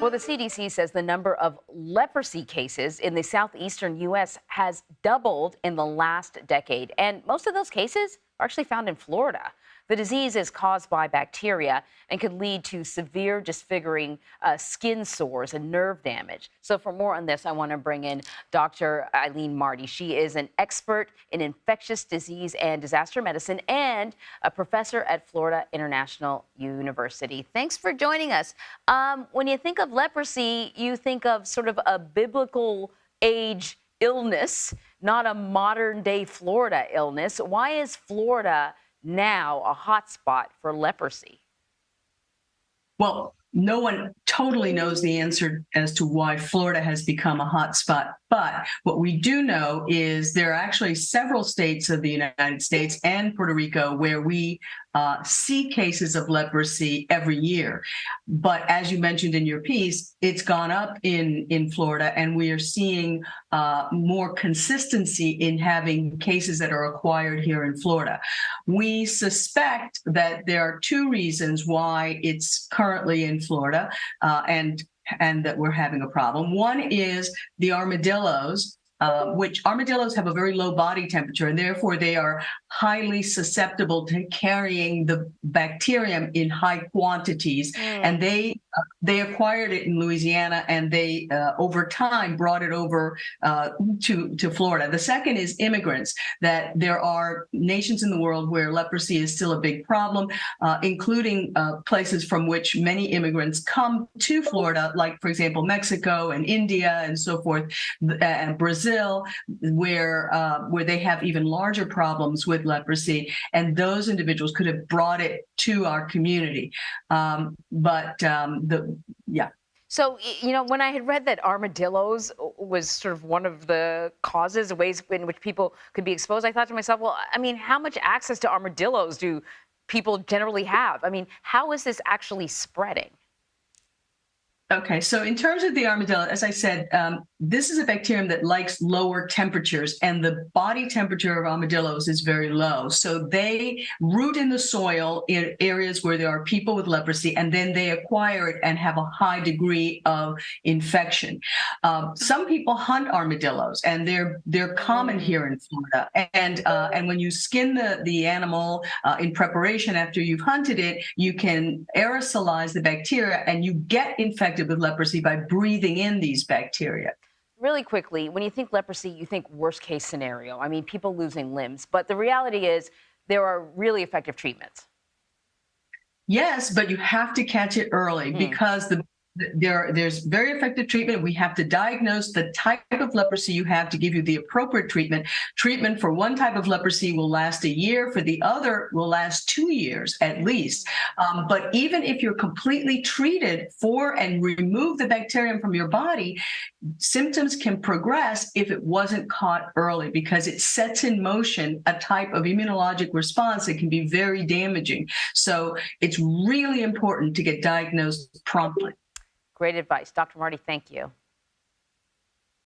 Well, the CDC says the number of leprosy cases in the southeastern U.S. has doubled in the last decade, and most of those cases are actually found in Florida. The disease is caused by bacteria and could lead to severe disfiguring skin sores and nerve damage. So for more on this, I want to bring in Dr. Eileen Marty. She is an expert in infectious disease and disaster medicine and a professor at Florida International University. Thanks for joining us. When you think of leprosy, you think of sort of a biblical age illness, not a modern day Florida illness. Why is Florida now a hotspot for leprosy? Well, no one totally knows the answer as to why Florida has become a hotspot. But what we do know is there are actually several states of the United States and Puerto Rico where we see cases of leprosy every year. But as you mentioned in your piece, it's gone up in Florida, and we are seeing more consistency in having cases that are acquired here in Florida. We suspect that there are two reasons why it's currently in Florida and that we're having a problem. One is the armadillos, which armadillos have a very low body temperature, and therefore they are highly susceptible to carrying the bacterium in high quantities. And they acquired it in Louisiana, and they over time brought it over to Florida. The second is immigrants, that there are nations in the world where leprosy is still a big problem, including places from which many immigrants come to Florida, like, for example, Mexico and India and so forth, and Brazil, where they have even larger problems with leprosy, and those individuals could have brought it to our community. So, you know, when I had read that armadillos was sort of one of the causes, ways in which people could be exposed, I thought to myself, well, I mean, how much access to armadillos do people generally have? I mean, how is this actually spreading? Okay, so in terms of the armadillo, as I said, this is a bacterium that likes lower temperatures, and the body temperature of armadillos is very low. So they root in the soil in areas where there are people with leprosy, and then they acquire it and have a high degree of infection. Some people hunt armadillos, and they're common here in Florida. And when you skin the animal in preparation after you've hunted it, you can aerosolize the bacteria, and you get infected with leprosy by breathing in these bacteria. Really quickly, when you think leprosy, you think worst case scenario. I mean, people losing limbs. But the reality is there are really effective treatments. Yes, but you have to catch it early because there's very effective treatment. We have to diagnose the type of leprosy you have to give you the appropriate treatment. Treatment for one type of leprosy will last a year. For the other will last 2 years at least. But even if you're completely treated for and remove the bacterium from your body, symptoms can progress if it wasn't caught early, because it sets in motion a type of immunologic response that can be very damaging. So it's really important to get diagnosed promptly. Great advice. Dr. Marty, thank you.